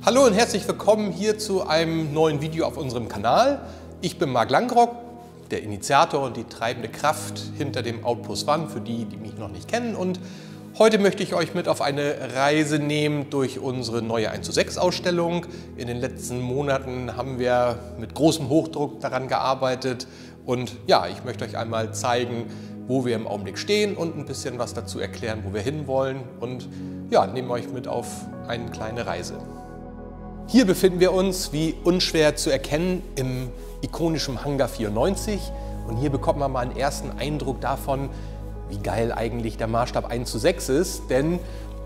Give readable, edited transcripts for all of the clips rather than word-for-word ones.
Hallo und herzlich willkommen hier zu einem neuen Video auf unserem Kanal. Ich bin Marc Langrock, der Initiator und die treibende Kraft hinter dem Outpost One, für die, die mich noch nicht kennen. Und heute möchte ich euch mit auf eine Reise nehmen durch unsere neue 1:6 Ausstellung. In den letzten Monaten haben wir mit großem Hochdruck daran gearbeitet. Und ja, ich möchte euch einmal zeigen, wo wir im Augenblick stehen und ein bisschen was dazu erklären, wo wir hinwollen. Und ja, nehmen euch mit auf eine kleine Reise. Hier befinden wir uns, wie unschwer zu erkennen, im ikonischen Hangar 94. Und hier bekommt man mal einen ersten Eindruck davon, wie geil eigentlich der Maßstab 1:6 ist. Denn,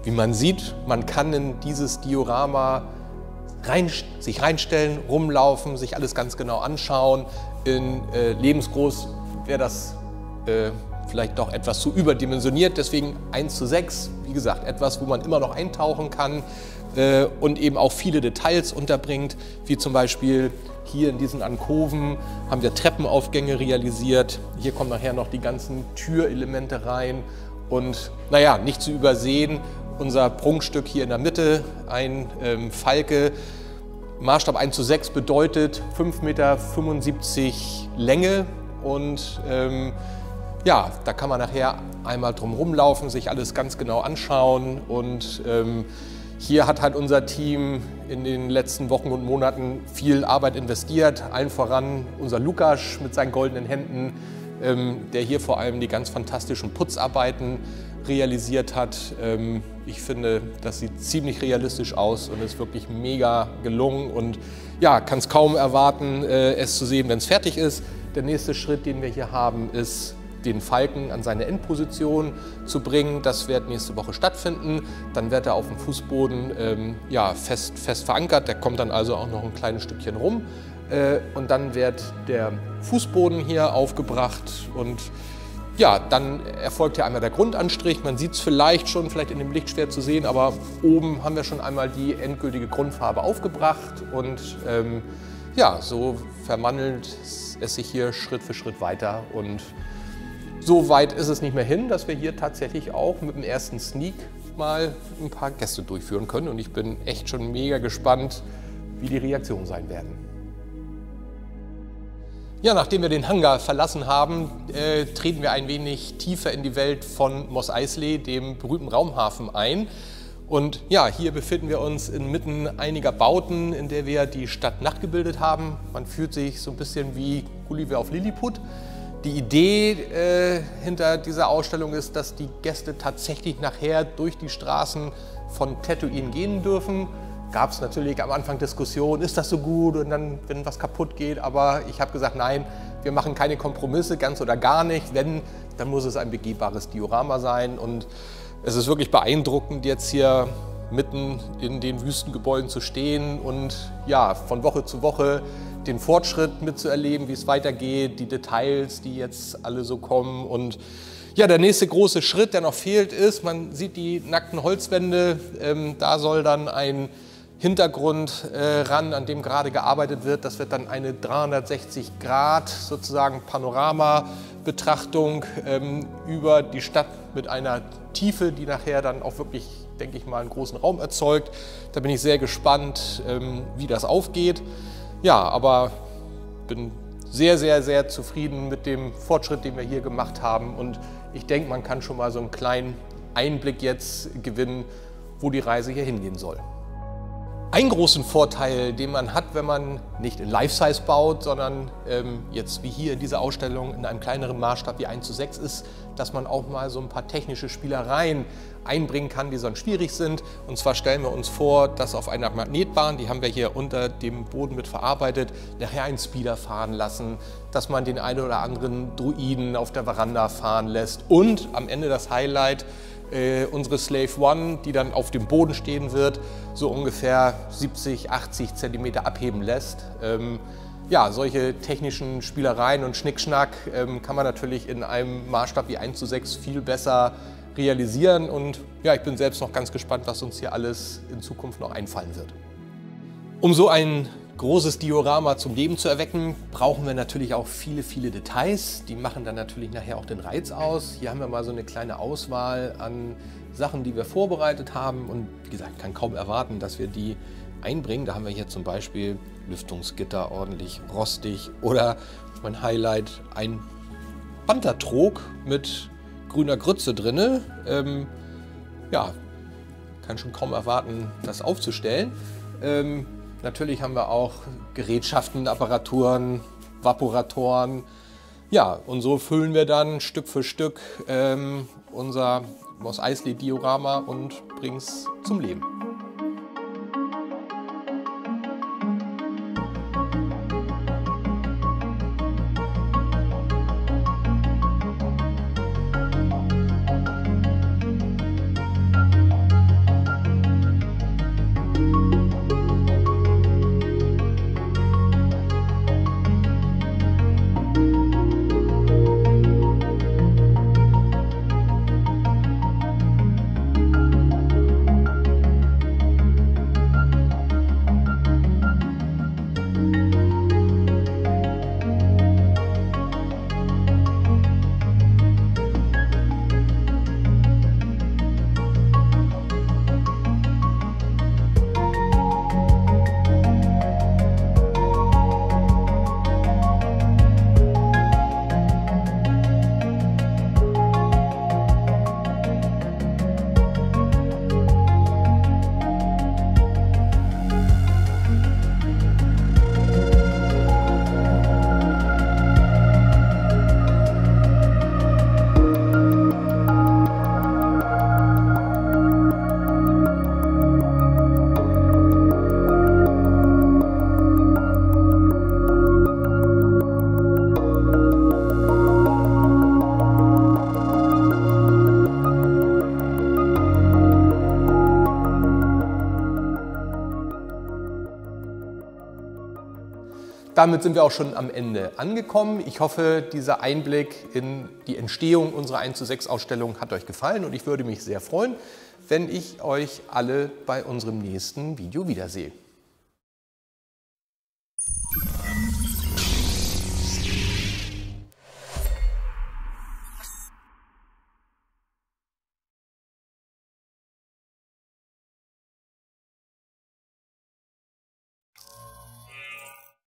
wie man sieht, man kann in dieses Diorama sich reinstellen, rumlaufen, sich alles ganz genau anschauen. In lebensgroß wäre das vielleicht doch etwas zu überdimensioniert. Deswegen 1:6, wie gesagt, etwas, wo man immer noch eintauchen kann. Und eben auch viele Details unterbringt, wie zum Beispiel hier in diesen Alkoven haben wir Treppenaufgänge realisiert. Hier kommen nachher noch die ganzen Türelemente rein und naja, nicht zu übersehen, unser Prunkstück hier in der Mitte, ein Falke. Maßstab 1:6 bedeutet 5,75 Meter Länge und ja, da kann man nachher einmal drum rumlaufen, sich alles ganz genau anschauen und hier hat halt unser Team in den letzten Wochen und Monaten viel Arbeit investiert. Allen voran unser Lukas mit seinen goldenen Händen, der hier vor allem die ganz fantastischen Putzarbeiten realisiert hat. Ich finde, das sieht ziemlich realistisch aus und ist wirklich mega gelungen. Und ja, kann es kaum erwarten, es zu sehen, wenn es fertig ist. Der nächste Schritt, den wir hier haben, ist, den Falken an seine Endposition zu bringen. Das wird nächste Woche stattfinden. Dann wird er auf dem Fußboden ja, fest verankert. Der kommt dann also auch noch ein kleines Stückchen rum. Und dann wird der Fußboden hier aufgebracht und ja, dann erfolgt hier einmal der Grundanstrich. Man sieht es vielleicht schon, vielleicht in dem Licht schwer zu sehen, aber oben haben wir schon einmal die endgültige Grundfarbe aufgebracht und ja, so verwandelt es sich hier Schritt für Schritt weiter und so weit ist es nicht mehr hin, dass wir hier tatsächlich auch mit dem ersten Sneak mal ein paar Gäste durchführen können. Und ich bin echt schon mega gespannt, wie die Reaktionen sein werden. Ja, nachdem wir den Hangar verlassen haben, treten wir ein wenig tiefer in die Welt von Mos Eisley, dem berühmten Raumhafen, ein. Und ja, hier befinden wir uns inmitten einiger Bauten, in der wir die Stadt nachgebildet haben. Man fühlt sich so ein bisschen wie Gulliver auf Lilliput. Die Idee hinter dieser Ausstellung ist, dass die Gäste tatsächlich nachher durch die Straßen von Tatooine gehen dürfen. Gab es natürlich am Anfang Diskussionen, ist das so gut und dann, wenn was kaputt geht. Aber ich habe gesagt, nein, wir machen keine Kompromisse, ganz oder gar nicht. Wenn, dann muss es ein begehbares Diorama sein. Und es ist wirklich beeindruckend, jetzt hier mitten in den Wüstengebäuden zu stehen und ja, von Woche zu Woche den Fortschritt mitzuerleben, wie es weitergeht, die Details, die jetzt alle so kommen. Und ja, der nächste große Schritt, der noch fehlt, ist, man sieht die nackten Holzwände, da soll dann ein Hintergrund ran, an dem gerade gearbeitet wird. Das wird dann eine 360 Grad sozusagen Panorama-Betrachtung über die Stadt mit einer Tiefe, die nachher dann auch wirklich, denke ich mal, einen großen Raum erzeugt. Da bin ich sehr gespannt, wie das aufgeht. Ja, aber bin sehr, sehr, sehr zufrieden mit dem Fortschritt, den wir hier gemacht haben. Und ich denke, man kann schon mal so einen kleinen Einblick jetzt gewinnen, wo die Reise hier hingehen soll. Einen großen Vorteil, den man hat, wenn man nicht in Life-Size baut, sondern jetzt wie hier in dieser Ausstellung in einem kleineren Maßstab wie 1:6 ist, dass man auch mal so ein paar technische Spielereien einbringen kann, die sonst schwierig sind. Und zwar stellen wir uns vor, dass auf einer Magnetbahn, die haben wir hier unter dem Boden mit verarbeitet, nachher einen Speeder fahren lassen, dass man den einen oder anderen Druiden auf der Veranda fahren lässt und am Ende das Highlight, unsere Slave One, die dann auf dem Boden stehen wird, so ungefähr 70, 80 Zentimeter abheben lässt. Ja, solche technischen Spielereien und Schnickschnack kann man natürlich in einem Maßstab wie 1:6 viel besser realisieren. Und ja, ich bin selbst noch ganz gespannt, was uns hier alles in Zukunft noch einfallen wird. Um so ein großes Diorama zum Leben zu erwecken, brauchen wir natürlich auch viele, viele Details. Die machen dann natürlich nachher auch den Reiz aus. Hier haben wir mal so eine kleine Auswahl an Sachen, die wir vorbereitet haben. Und wie gesagt, ich kann kaum erwarten, dass wir die einbringen. Da haben wir hier zum Beispiel Lüftungsgitter ordentlich rostig oder mein Highlight, ein Pantertrog mit grüner Grütze drin. Ja, kann schon kaum erwarten, das aufzustellen. Natürlich haben wir auch Gerätschaften, Apparaturen, Vaporatoren. Ja, und so füllen wir dann Stück für Stück unser Mos Eisley-Diorama und bringen es zum Leben. Damit sind wir auch schon am Ende angekommen. Ich hoffe, dieser Einblick in die Entstehung unserer 1:6 Ausstellung hat euch gefallen und ich würde mich sehr freuen, wenn ich euch alle bei unserem nächsten Video wiedersehe.